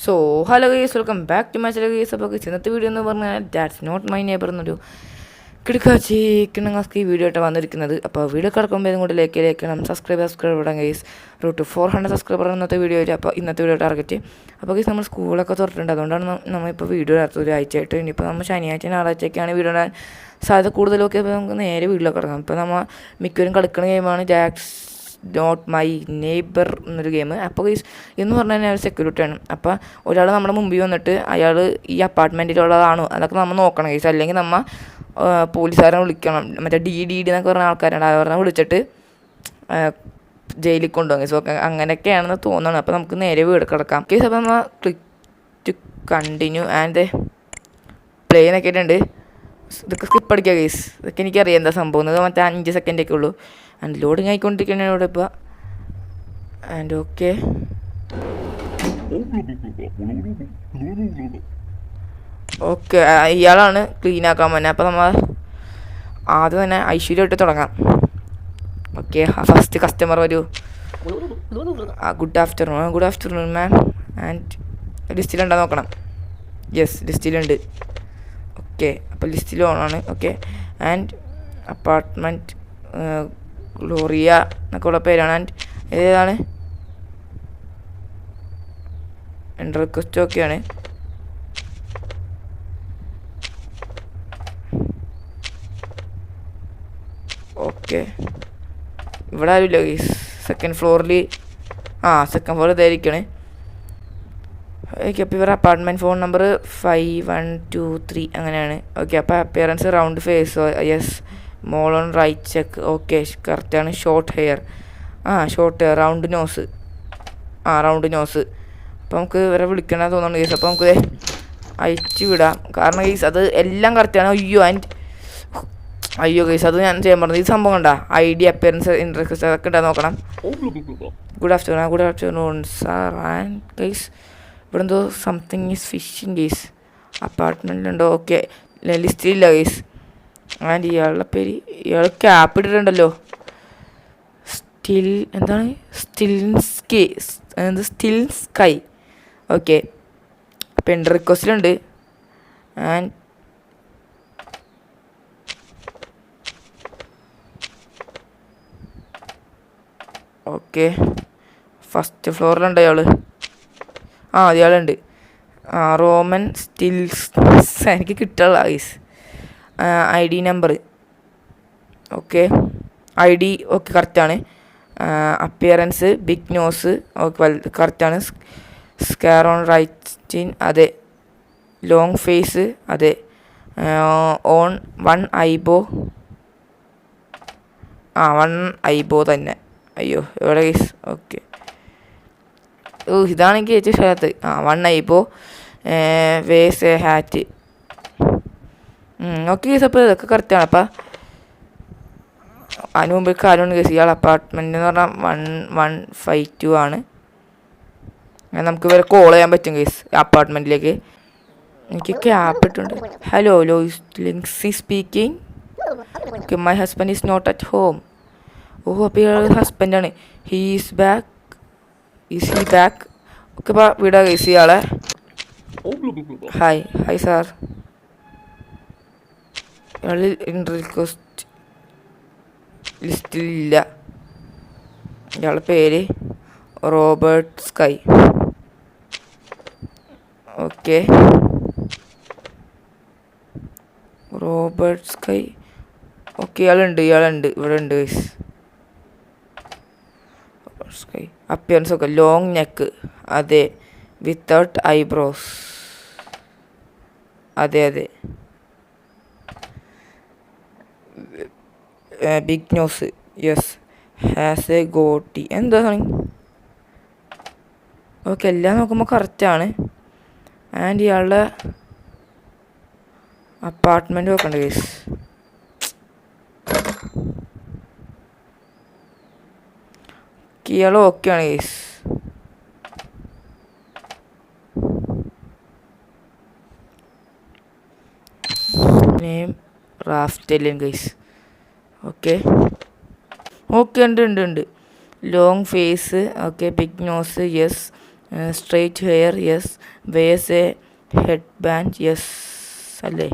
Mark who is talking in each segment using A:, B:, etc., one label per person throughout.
A: So hello guys, welcome back to my channel guys. അപ്പോൾ ഇന്നത്തെ video എന്ന് പറഞ്ഞാൽ ദാറ്റ്സ് നോട്ട് മൈ നെയ്ബർ എന്നൊരു കിടക്കാച്ചിക്കണങ്ങാസ്കി വീഡിയോ ആയിട്ട് വന്നിരിക്കുന്നത്. അപ്പോൾ വീഡിയോ കിടക്കുമ്പോൾ ഇതും കൂടി ലേക്കണം, സബ്സ്ക്രൈബ് ഇടാം ഗൈസ്. റൂട്ട് 400 സബ്സ്ക്രൈബർ ഇന്നത്തെ വീഡിയോ ആയിട്ട്. അപ്പോൾ ഇന്നത്തെ വീഡിയോ ടാർഗറ്റ്. അപ്പോൾ ഗൈസ് നമ്മൾ സ്കൂളൊക്കെ തുറന്നിട്ടുണ്ട്, അതുകൊണ്ടാണ് നമ്മളിപ്പോൾ വീഡിയോ ഇടാത്തത് ഒരാഴ്ചയായിട്ട്. ഇനിയിപ്പോൾ നമ്മൾ ശനിയാഴ്ച ഞായറാഴ്ചയൊക്കെയാണ് വീഡിയോ ഇടാൻ സാധ്യത കൂടുതലൊക്കെ. അപ്പോൾ നമുക്ക് നേരെ വീട്ടിലൊക്കെ ഇറങ്ങാം. ഇപ്പോൾ നമ്മൾ മിക്കവരും കളിക്കുന്ന ഗെയിമാണ് ജാക്സ് നോട്ട് മൈ നെയ്ബർ എന്നൊരു ഗെയിം. അപ്പോൾ ഗൈസ് എന്ന് പറഞ്ഞു കഴിഞ്ഞാൽ ഒരു സെക്യൂരിറ്റിയാണ്. അപ്പോൾ ഒരാൾ നമ്മുടെ മുമ്പിൽ വന്നിട്ട് അയാൾ ഈ അപ്പാർട്ട്മെൻറ്റിലുള്ളതാണോ അതൊക്കെ നമ്മൾ നോക്കണം ഗൈസ്. അല്ലെങ്കിൽ നമ്മൾ പോലീസുകാരെ വിളിക്കണം. മറ്റേ ഡി എന്നൊക്കെ പറഞ്ഞ ആൾക്കാരാണ്, അവരെ വിളിച്ചിട്ട് ജയിലിൽ കൊണ്ടുപോകും ഗൈസ്. ഓക്കെ, അങ്ങനെയൊക്കെയാണെന്ന് തോന്നുന്നത്. അപ്പോൾ നമുക്ക് നേരെ വീട് കിടക്കാം ഗൈസ്. അപ്പോൾ നമ്മൾ click to continue and play എന്നൊക്കെ ഉണ്ട്. ഇതൊക്കെ സ്കിപ്പ് അടിക്കുക ഗൈസ്. ഇതൊക്കെ എനിക്കറിയാം എന്താ സംഭവം. മറ്റേ 5 സെക്കൻഡൊക്കെ ഉള്ളൂ. ആൻഡ് ലോഡിങ് ആയിക്കൊണ്ടിരിക്കുകയാണ് ഇവിടെ ഇപ്പോൾ. ആൻഡ് ഓക്കെ, ഓക്കെ ഇയാളാണ് ക്ലീൻ ആക്കാൻ തന്നെ. അപ്പോൾ നമ്മൾ ആദ്യം തന്നെ ഐശ്വര്യമായിട്ട് തുടങ്ങാം. ഓക്കെ, ഫസ്റ്റ് കസ്റ്റമർ വരൂ. Good afternoon ma'am. ആൻഡ് ലിസ്റ്റിലുണ്ടോ നോക്കണം. യെസ്, ലിസ്റ്റിലുണ്ട്. ഓക്കെ, അപ്പോൾ ലിസ്റ്റിൽ ഓണാണ്. ഓക്കെ, ആൻഡ് അപ്പാർട്ട്മെൻറ്റ് ഗ്ലോറിയ എന്നൊക്കെ ഉള്ള പേരാണ്. ആൻഡ് ഏതാണ് എൻ്റെ റിക്വസ്റ്റ് ഒക്കെയാണ്. ഓക്കെ, ഇവിടെ ആരുമില്ല ഗൈസ്. സെക്കൻഡ് ഫ്ലോറിൽ സെക്കൻഡ് ഫ്ലോർ ഇതായിരിക്കണേ. ഓക്കെ, അപ്പോൾ ഇവരുടെ അപ്പാർട്ട്മെൻറ്റ് ഫോൺ നമ്പർ 5123 അങ്ങനെയാണ്. ഓക്കെ, അപ്പോൾ appearance round face, yes. Mole on right cheek, okay കറക്റ്റാണ്. Short hair, short hair. Round nose, round nose. അപ്പോൾ നമുക്ക് ഇവരെ വിളിക്കണമെന്ന് തോന്നുന്നുണ്ട് ഗൈസ്. അപ്പോൾ നമുക്ക് അയച്ചു വിടാം, കാരണം ഗൈസ് അത് എല്ലാം കറക്റ്റാണ്. അയ്യോ ഗൈസ്, അത് ഞാൻ ചെയ്യാൻ പറഞ്ഞത്. ഈ സംഭവം കണ്ടാ ID അപ്പിയറൻസ് ഇൻട്രസ്റ്റ് അതൊക്കെ ഉണ്ടാ നോക്കണം. Good afternoon sir. And guys ഇവിടെ എന്തോ സംതിങ് ഈസ് ഫിഷിങ് ഗൈസ്. അപ്പാർട്ട്മെൻറ്റിലുണ്ടോ? ഓക്കെ, ലിസ്റ്റിലില്ല ഗൈസ്. ആൻഡ് ഇയാളുടെ പേര്, ഇയാൾ ക്യാപ്പ് ഇട്ടിട്ടുണ്ടല്ലോ. Still Sky. ഓക്കെ, അപ്പോൾ എൻ്റെ റിക്വസ്റ്റിലുണ്ട്. ആൻഡ് ഓക്കെ, ഫസ്റ്റ് ഫ്ലോറിലുണ്ട് അയാൾ. അയാളുണ്ട്. Roman Stills. എനിക്ക് കിട്ടുള്ള guys ID number. Okay, ID okay കറക്റ്റാണ്. അപ്പിയറൻസ് ബിഗ് നോസ്, ഓക്കെ കറക്റ്റാണ്. സ്കാർ ഓൺ റൈറ്റ്, അതെ. ലോങ് ഫേസ്, അതെ. ഓൺ 1 ഐബോ, 1 ഐബോ തന്നെ. അയ്യോ എവിടെ ഗൈസ്? ഓക്കെ, ഇതാണ് എനിക്ക് ഏറ്റവും ഇഷ്ടത്ത്. 1 eyebrow, wears a hat. Okay guys, അപ്പോൾ ഇതൊക്കെ കറക്റ്റാണ്. അപ്പം അതിന് മുമ്പ് കാര്യമുണ്ട് ഗൈസ്. ഇയാൾ അപ്പാർട്ട്മെൻറ്റ് എന്ന് പറഞ്ഞാൽ 1152 ആണ്. നമുക്ക് ഇവരെ കോൾ ചെയ്യാൻ പറ്റും ഗൈസ് അപ്പാർട്ട്മെൻറ്റിലേക്ക്. എനിക്ക് ക്യാപ്പ് ഇട്ടുണ്ട്. Hello Lois Lindsey speaking. Okay, my husband is not at home. അപ്പോൾ ഇയാൾ ഹസ്ബൻഡാണ്. Is he back? ഓക്കെ, അപ്പോൾ വിടാം ഗൈസ് ഇയാളെ. Hi sir. ഇയാൾ റിക്വസ്റ്റ് ലിസ്റ്റിലില്ല. ഇയാളുടെ പേര് Robert Sky. Okay, Robert Sky. Okay, ഇയാളുണ്ട് ഇവിടെ ഉണ്ട് ഗൈസ്. സ്കൈ അപ്പിയറൻസ് ഒക്കെ ലോങ് നെക്ക്, അതെ. വിത്തൗട്ട് ഐബ്രോസ്, അതെ. Big nose, yes. Has a goatee. എന്താ ഓക്കെ, എല്ലാം നോക്കുമ്പോൾ കറക്റ്റാണ്. ആൻഡ് ഇയാളുടെ അപ്പാർട്ട്മെൻറ്റ് നോക്കണ്ട ഗൈസ്. ഇയാൾ ഓക്കെയാണ് guys. Name Raftelin guys. Okay, ഉണ്ട്. Long face, okay. Big nose, yes. Straight hair yes. Wears a headband yes അല്ലേ?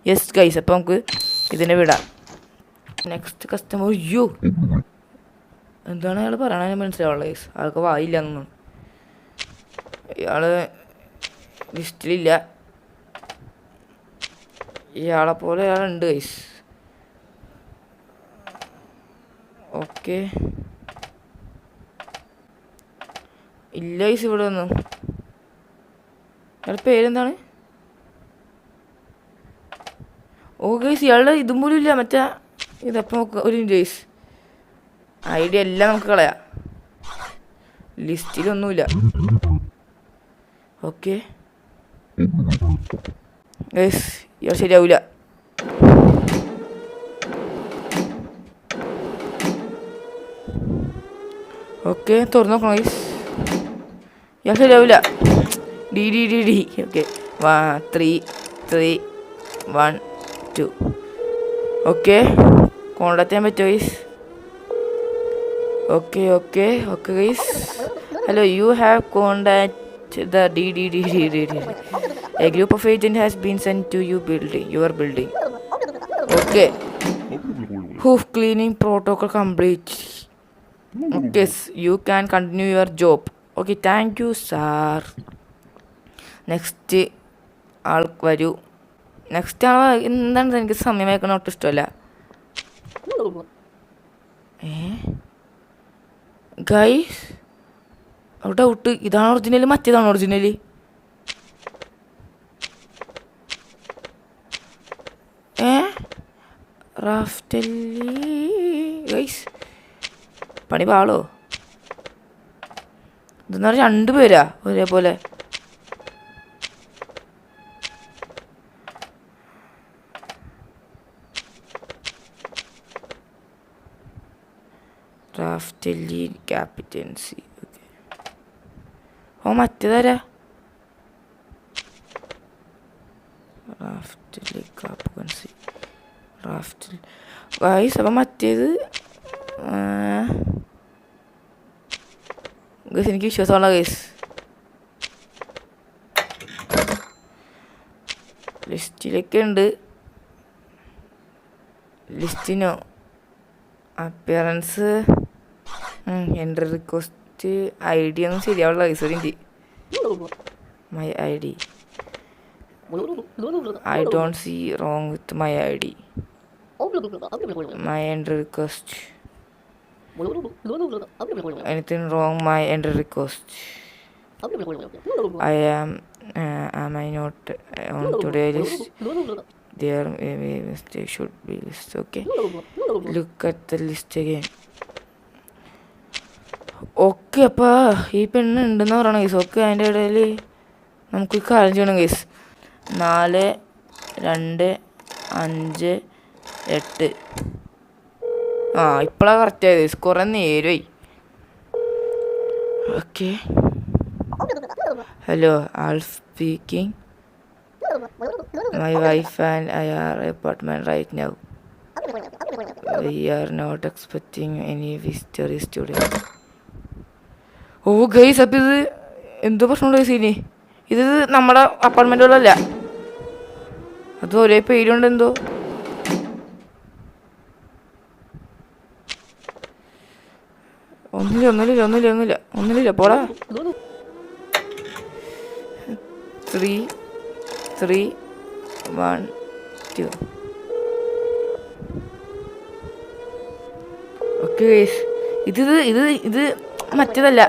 A: Yes guys. അപ്പോൾ നമുക്ക് ഇതിനെ വിടാം. Next customer. യോ എന്താണ് അയാൾ പറയണത് മനസ്സിലാവുള്ള ഗൈസ്. ആൾക്ക് വായില്ല എന്നൊന്നും. ഇയാൾ ലിസ്റ്റിലില്ല. ഇയാളെ പോലെ ഇയാളുണ്ട് ഗൈസ്. ഓക്കെ ഇല്ല ഗൈസ് ഇവിടെ ഒന്നും. ഇയാളുടെ പേരെന്താണ്? ഓ ഗൈസ് ഇയാളുടെ ഇതും പോലും ഇല്ല. മറ്റേ ഇതപ്പം നോക്കുക ഒരു ഗൈസ്. ഐഡിയ എല്ലാം നമുക്ക് കളയാം. ലിസ്റ്റിലൊന്നുമില്ല. ഓക്കെ ഗൈസ് ഇയാൾ ശരിയാവില്ല. ഓക്കെ തുറന്നു നോക്കണം ഗൈസ്. ഇയാൾ ശരിയാവില്ല. D D D D. Okay 3 3 1 2. Okay contact ചെയ്യാൻ പറ്റുമോ guys? Okay okay okay guys. Hello you have contact the D D D D D D. A group of agent has been send to your building. Okay cleaning protocol complete. Okay you can continue your job. Okay thank you sir. Next ആൾ വരൂ. Next ആൾ എന്താണ്? എനിക്ക് സമയം വയ്ക്കണ ഒട്ടും ഇഷ്ടമല്ല. Guys doubt. ഇതാണ് ഒറിജിനൽ? മറ്റേതാണ് ഒറിജിനൽ? റാഫ്റ്റലി ഗൈസ് പണി പാളോ? ഇതെന്ന് പറഞ്ഞാൽ 2 പേരാ ഒരേപോലെ. Raftely captaincy. ഓക്കെ ഓ മറ്റേതാരാ? Raftely captaincy. Raftely guys. അപ്പം മറ്റേത് ഗൈസ് എനിക്ക് വിശ്വാസമുള്ള ഗൈസ്. ലിസ്റ്റിലൊക്കെ ഉണ്ട്. ലിസ്റ്റിനോ appearance entry request I D ഒന്നും ശരിയാവുള്ള ഗൈസ്. ഒരു ഇഞ്ചി my I D. I don't see wrong with my ID. My entry request. Anything wrong? My entry request. Am I not on today's list? There maybe mistake should be list. Okay. Look at the list again. Okay അപ്പോൾ ഈ പെണ്ണ് ഉണ്ടെന്ന് പറയണം guys. Okay അതിൻ്റെ ഇടയിൽ നമുക്ക് കാര്യം ചെയ്യണം ഗൈസ്. 4 2 5 8. ഇപ്പോഴാണ് കറക്റ്റ് ആയത് ഗൈസ്. കുറേ നേരമായി. Okay hello all speaking. My wife and I are at apartment right now. We are not expecting any visitors today. Oh guys അപ്പം ഇത് എന്തോ പ്രശ്നമുണ്ട് ഗൈസ്. ഇനി ഇത് നമ്മുടെ അപ്പാർട്ട്മെൻറ്റുകളല്ല. അത് ഒരേ പേരുണ്ട് എന്തോ. ഒന്നുമില്ല പോടാ. 3 3 1 2. ഓക്കെ ഗൈസ് ഇത് മറ്റേതല്ല.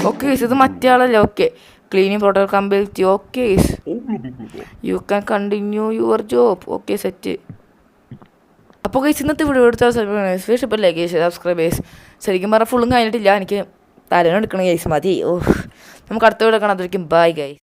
A: ഓക്കെ ഗൈസ് ഇത് മറ്റേ ആളല്ല. Okay cleaning protocol complete. Okay guys U can continue your job. Okay set. അപ്പോൾ ഗൈസ് ഇന്നത്തെ വീഡിയോ എടുത്താൽ ഇപ്പോൾ ലൈക്ക് ചെയ്ത് സബ്സ്ക്രൈബ് ചെയ്ത്. ശരിക്കും പറഞ്ഞാൽ ഫുള്ളും കഴിഞ്ഞിട്ടില്ല. എനിക്ക് തലേന്ന് എടുക്കണം ഗൈസ്. മതി. നമുക്ക് അടുത്ത വീഡിയോ കാണാം. അതായിരിക്കും ബൈ ഗൈസ്.